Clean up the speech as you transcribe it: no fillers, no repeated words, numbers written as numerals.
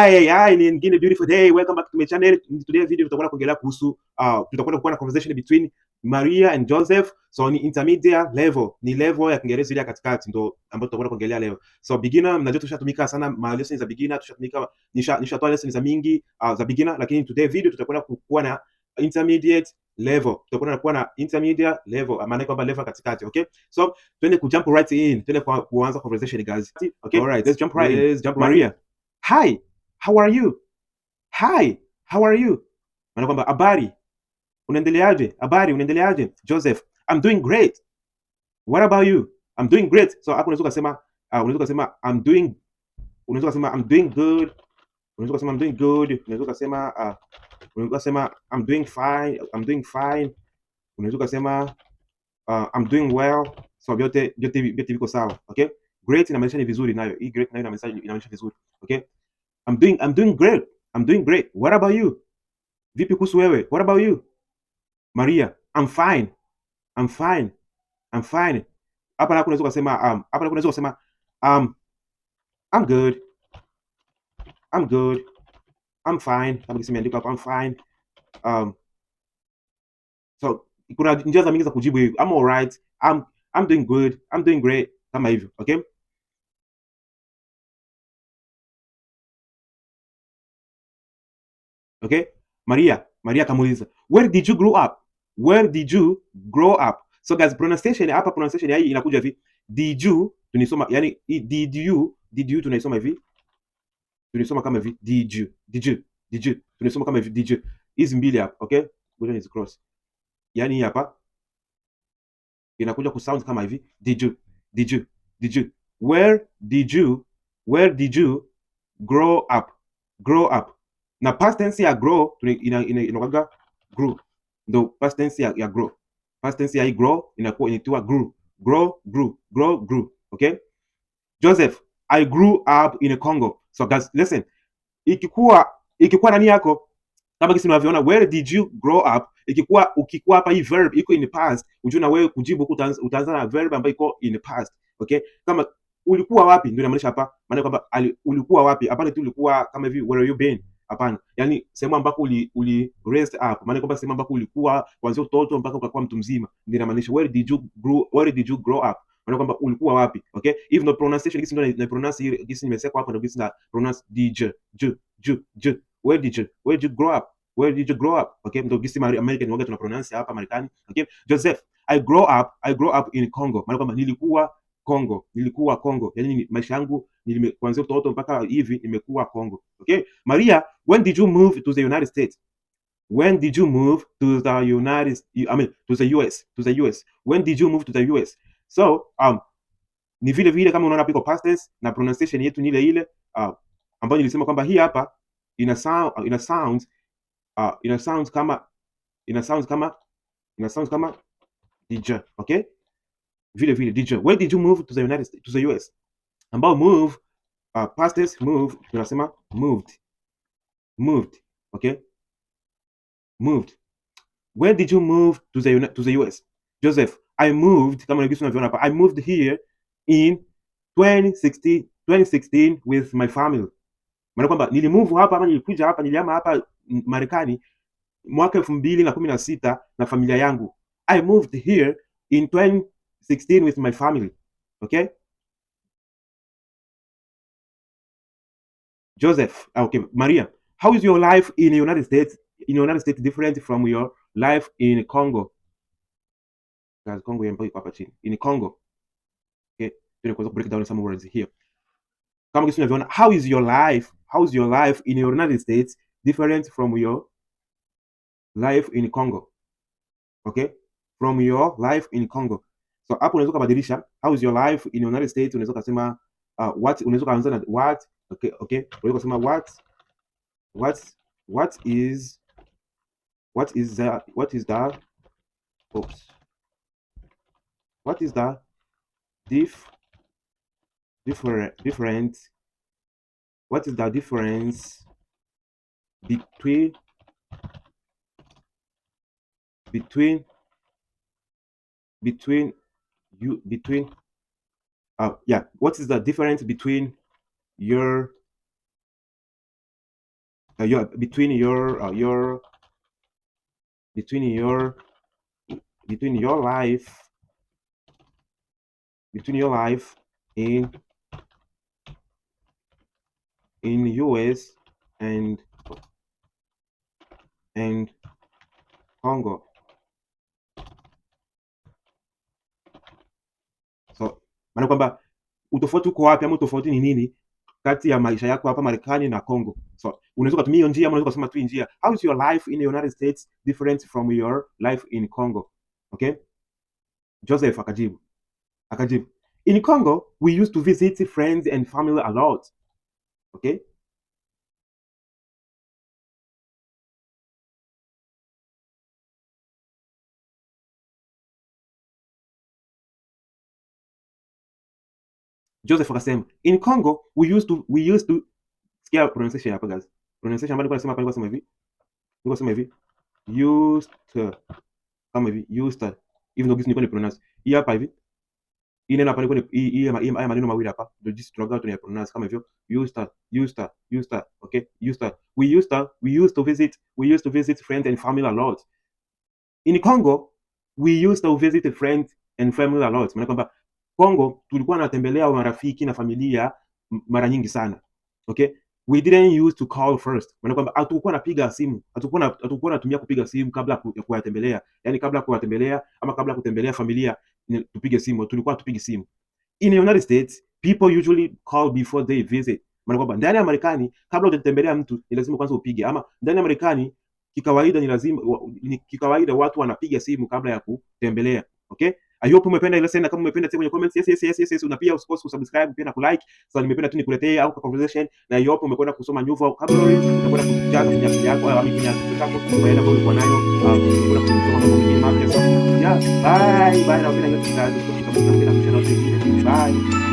Hi, ni nyingine beautiful day. Welcome back to my channel. In today's video tutakwenda kuongelea kuhusu tutakwenda kuwa na conversation between Maria and Joseph. So ni intermediate level, ni level ya Kiingereza ile ya katikati ndo ambayo tutakwenda kuongelea leo. So beginner, mnajua tushatumika sana ma lessons za beginner, tushatumika nishatoa lessons za mingi za beginner, lakini today video tutakwenda kuwa na intermediate level. Tutakwenda kuwa na intermediate level, maana kwamba level katikati, okay? So twende ku jump right in, twende kuanza conversation guys. Okay? All right, let's jump right in. Maria. Hi, how are you? Hi, how are you? Maana kwamba habari, unaendeleaje? Habari, unaendeleaje? Joseph, I'm doing great. What about you? I'm doing great. So hapo unaweza kusema I'm doing, unaweza kusema I'm doing good. Unaweza kusema I'm doing good. Unaweza kusema I'm doing fine. I'm doing fine. Unaweza kusema I'm doing well. So vyote viko sawa. Okay? Great inamaanisha ni vizuri nayo. Hii great nayo inamaanisha vizuri. Okay? I'm doing great. I'm doing great. What about you? Vipi kuhusu wewe? What about you? Maria, I'm fine. I'm fine. I'm fine. Hapa na unaweza kusema I'm good. I'm good. I'm fine. Kama kimeandikwa hapa I'm fine. So kuna njia za mingi za kujibu hivi. I'm alright. I'm doing good. I'm doing great. Kama hivyo, okay? Okay? Maria kamuuliza, where did you grow up? Where did you grow up? So guys, pronunciation hapa, pronunciation hii inakuja hivi. Did you tunisoma, yani did you tunaisoma hivi. Tunisoma kama hivi. Did you tunisoma kama hivi. Did you. Hizi mbili hapa, okay? Ngoja nizi cross. Yani hapa inakuja ku sound kama hivi. Did you. Where did you grow up? Grow up. Na past tense ya grow inakuwa grew. Ndo past tense ya grow. Past tense ya grow inaitwa grew. Grew. Okay? Joseph, I grew up in Congo. So guys, listen. Ikikuwa nani yako, kama kisi unavyoona, where did you grow up? Ukikuwa hapa hii verb iko in the past, ujue na wewe kujibu utaanza na verb ambayo iko in the past. Okay? Kama ulikuwa wapi, ndio inamaanisha hapa, maana kwamba ulikuwa wapi? Hapana tu ulikuwa kama hivi where you been. Hapana. Yaani sehemu ambako uli raised up. Maana kwamba sehemu ambako ulikuwa kuanzia utoto mpaka ukakuwa mtu mzima. Ndio inamaanisha where did you grow up? Maana kwamba ulikuwa wapi? Okay? Even the pronunciation kisi ndio na pronounce hii kisi nimesema hapa ndio kisi na pronounce did you. Where did you grow up? Where did you grow up? Okay? Ndio kisi American waga tuna pronounce hapa Marekani. Okay? Joseph, I grew up in Congo. Maana kwamba nilikuwa Congo. Yaani maisha yangu kuanzia utoto mpaka hivi nimekuwa Congo. Okay? Maria, when did you move to the United States? When did you move to the US? When did you move to the US? So, ni vile kama unaona piko past tense na pronunciation yetu ni ile ambayo nilisema kwamba hii hapa ina sounds kama did. Okay? Vile did. Where did you move to the US? Ambao move past tense move tunasema moved. Okay? Moved. Where did you move to the US? Joseph, I moved, kama unavyoona hapa, I moved here in 2016 with my family. Maana kwamba nilimove hapa ama nilikuja hapa, nilihama hapa Marekani mwaka 2016 na familia yangu. I moved here in 2016 with my family. Okay? Joseph, okay, Maria, how is your life in the United States different from your life in Congo? Guys, Congo iko hapa chini. In Congo. Okay, tunaweza break down some words here. Kama kisi unavyoona, how is your life in the United States different from your life in Congo? Okay? From your life in Congo. So hapo unaweza kubadilisha, how is your life in the United States, unaweza kusema what, unaweza kuanza na what. Okay? Unaweza kusema what is the difference between what is the difference between your between your life in US and Congo. So maana kwamba utofauti uko wapi, ama utofauti ni nini kati ya maisha yako hapa Marekani na Congo. So unaweza kutumia hiyo njia, ama unaweza kusema tu njia, how is your life in the United States different from your life in Congo? Okay, Joseph akajibu, in Congo we used to visit friends and family a lot. Okay, Joseph akasema in Congo we used to sikia pronunciation hapa guys, pronunciation ambayo nilikuwa nasema hapa, nilikuwa nasema hivi used to, kama hivi used to, even though nilikuwa ni pronounce hii hapa hivi, hii neno hapa nilikuwa hii maneno mawili hapa ndio jinsi tunagawa tuna pronounce kama hivyo used to, okay, we used to visit friends and family a lot. In Congo we used to visit friends and family a lot, maana kwamba Congo tulikuwa tunatembelea marafiki na familia mara nyingi sana. Okay, we didn't use to call first, maana kwamba hatukuwa napiga simu, hatukuwa natumia kupiga simu kabla ya kuwatembelea, yani kabla ya kuwatembelea ama kabla ya kutembelea familia tupige simu, tulikuwa tupige simu. In the United States people usually call before they visit, maana kwamba ndani ya Marekani kabla hujatembelea mtu ni lazima kwanza upige, ama ndani ya Marekani kikawaida ni lazima kikawaida watu wanapiga simu kabla ya kutembelea. Okay, I hope umependa ile sana. Kama umependa tia kwenye comments yes, una pia usikose kusubscribe pia na kulike. So nimependa tu nikuletee au conversation, na I hope umekwenda kusoma new vocabulary, unakwenda kujaza kwenye akili yako au kwenye akili yako kwa ile ambayo uko nayo, kuna kusoma mambo mengine mapya. So yeah, bye na upenda yote, subscribe na kushare na wengine. Bye.